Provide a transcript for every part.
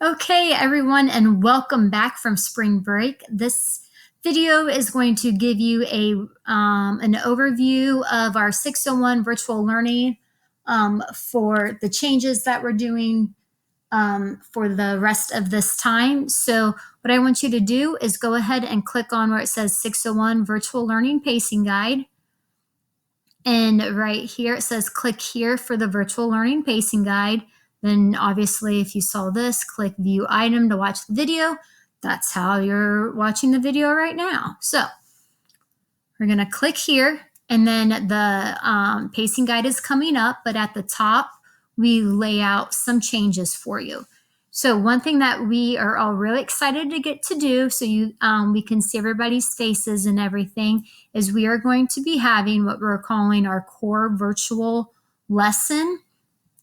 Okay, everyone, and welcome back from spring break. This video is going to give you an overview of our 601 virtual learning for the changes that we're doing for the rest of this time. So what I want you to do is go ahead and click on where it says 601 Virtual Learning Pacing Guide. And right here, it says click here for the Virtual Learning Pacing Guide. Then obviously, if you saw this, click view item to watch the video. That's how you're watching the video right now. So we're gonna click here, and then the pacing guide is coming up, but at the top, we lay out some changes for you. So one thing that we are all really excited to get to do, so we can see everybody's faces and everything, is we are going to be having what we're calling our core virtual lesson.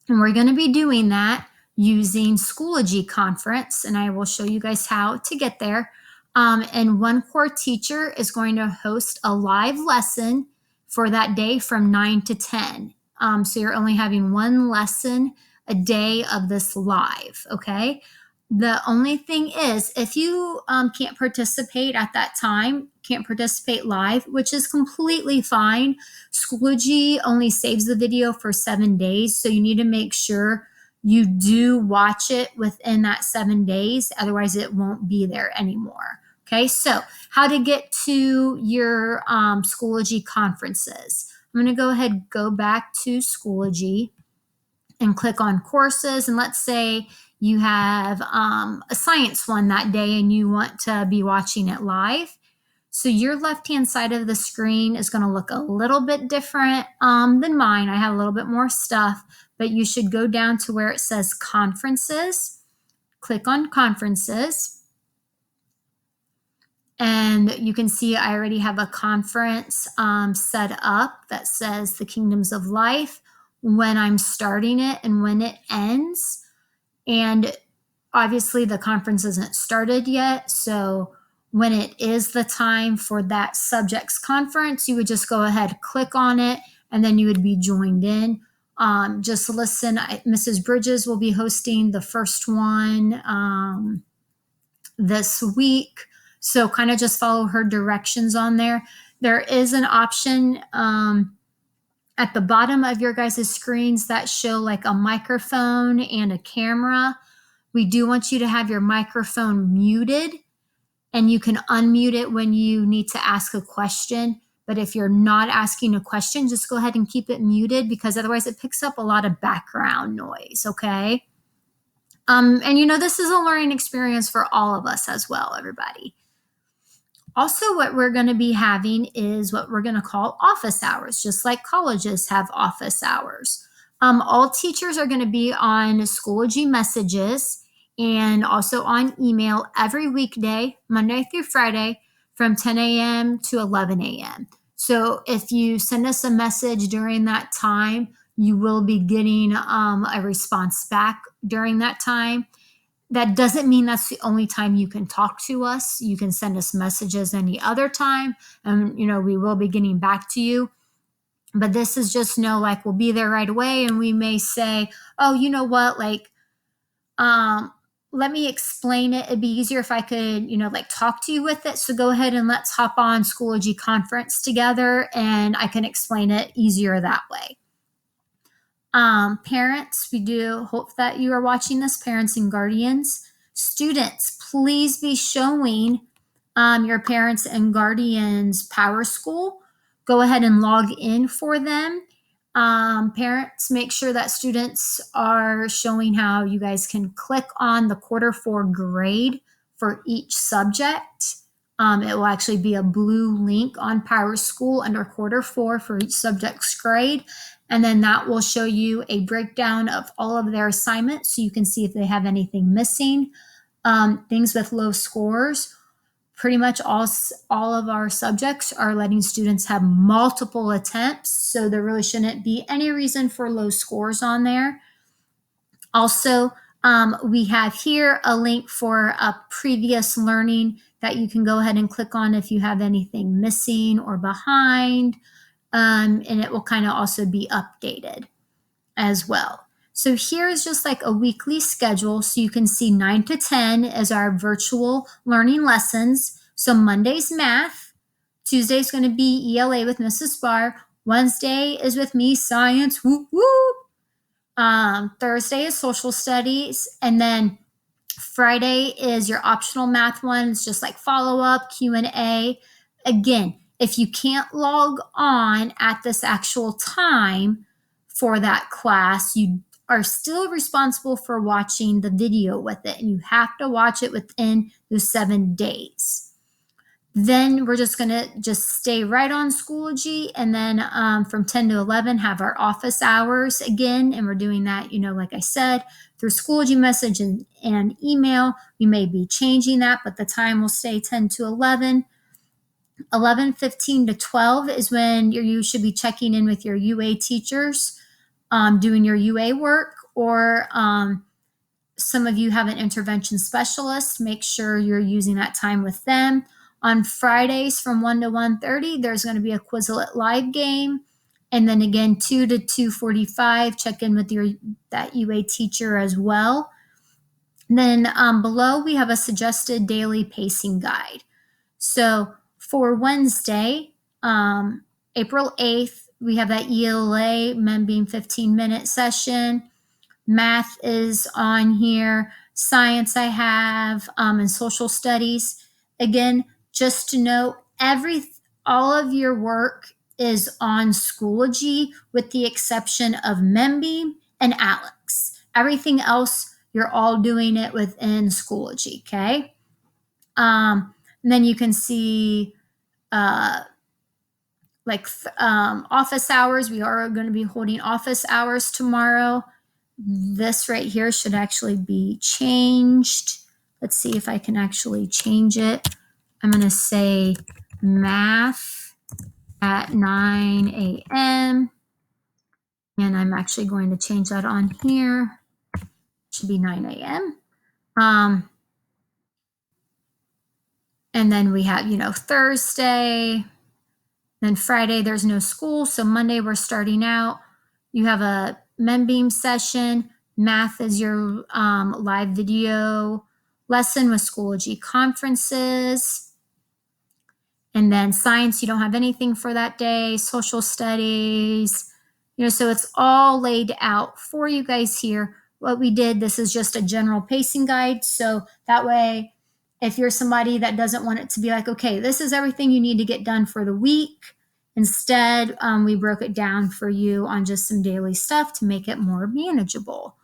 And we're going to be doing that using Schoology Conference, and I will show you guys how to get there. And one core teacher is going to host a live lesson for that day from 9 to 10. So you're only having one lesson a day of this live, okay? The only thing is, if you can't participate at that time, can't participate live, which is completely fine, Schoology only saves the video for 7 days, so you need to make sure you do watch it within that 7 days, otherwise it won't be there anymore. Okay, so how to get to your Schoology conferences. I'm going to go ahead, go back to Schoology and click on courses, and let's say you have a science one that day and you want to be watching it live. So your left-hand side of the screen is going to look a little bit different than mine. I have a little bit more stuff, but you should go down to where it says conferences. Click on conferences. And you can see I already have a conference set up that says the Kingdoms of Life, when I'm starting it and when it ends. And obviously the conference isn't started yet, so when it is the time for that subject's conference, you would just go ahead, click on it, and then you would be joined in. Just listen. Mrs. Bridges will be hosting the first one this week, so kind of just follow her directions on there. There is an option at the bottom of your guys' screens that show like a microphone and a camera. We do want you to have your microphone muted, and you can unmute it when you need to ask a question. But if you're not asking a question, just go ahead and keep it muted, because otherwise it picks up a lot of background noise, okay? And this is a learning experience for all of us as well, everybody. Also, what we're going to be having is what we're going to call office hours, just like colleges have office hours. All teachers are going to be on Schoology messages and also on email every weekday, Monday through Friday, from 10 a.m. to 11 a.m. So if you send us a message during that time, you will be getting a response back during that time. That doesn't mean that's the only time you can talk to us. You can send us messages any other time, and we will be getting back to you. But this is just like we'll be there right away, and we may say, oh, you know what, let me explain it. It'd be easier if I could, talk to you with it. So go ahead and let's hop on Schoology Conference together, and I can explain it easier that way. Parents, we do hope that you are watching this, parents and guardians. Students, please be showing your parents and guardians PowerSchool. Go ahead and log in for them. Parents, make sure that students are showing how you guys can click on the Q4 grade for each subject. It will actually be a blue link on PowerSchool under Q4 for each subject's grade. And then that will show you a breakdown of all of their assignments, so you can see if they have anything missing. Things with low scores. Pretty much all of our subjects are letting students have multiple attempts, so there really shouldn't be any reason for low scores on there. Also, we have here a link for a previous learning that you can go ahead and click on if you have anything missing or behind, and it will kind of also be updated as well. So here is just like a weekly schedule. So you can see 9 to 10 is our virtual learning lessons. So Monday's math, Tuesday's going to be ELA with Mrs. Barr, Wednesday is with me, science, whoop, whoop. Thursday is social studies, and then Friday is your optional math one. It's just like follow up, Q&A. Again, if you can't log on at this actual time for that class, you are still responsible for watching the video with it, and you have to watch it within those 7 days. Then we're just going to just stay right on Schoology, and then from 10 to 11 have our office hours again, and we're doing that, like I said, through Schoology message and email. We may be changing that, but the time will stay 10 to 11. 11:15 to 12 is when you should be checking in with your UA teachers, doing your UA work, or some of you have an intervention specialist. Make sure you're using that time with them. On Fridays from 1 to 1:30, there's going to be a Quizlet live game. And then again, 2 to 2:45, check in with that UA teacher as well. And then below, we have a suggested daily pacing guide. So for Wednesday, April 8th, we have that ELA MemBeam 15-minute session. Math is on here. Science I have, and social studies. Again, just to note, all of your work is on Schoology with the exception of MemBeam and ALEKS. Everything else, you're all doing it within Schoology, okay? And then you can see office hours. We are going to be holding office hours tomorrow. This right here should actually be changed. Let's see if I can actually change it. I'm going to say math at 9 a.m. And I'm actually going to change that on here. It should be 9 a.m. And then we have, Thursday. Then Friday, there's no school. So Monday, we're starting out. You have a MemBeam session. Math is your live video lesson with Schoology conferences. And then science, you don't have anything for that day. Social studies, so it's all laid out for you guys here. What we did, this is just a general pacing guide. So that way, if you're somebody that doesn't want it to be like, okay, this is everything you need to get done for the week. Instead, we broke it down for you on just some daily stuff to make it more manageable.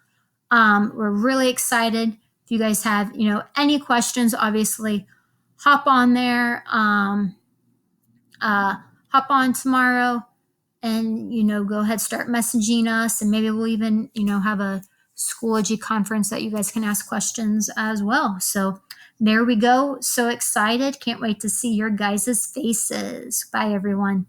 We're really excited. If you guys have, any questions, obviously hop on there, hop on tomorrow and, go ahead, start messaging us, and maybe we'll even, have a Schoology conference that you guys can ask questions as well. So there we go. So excited. Can't wait to see your guys' faces. Bye, everyone.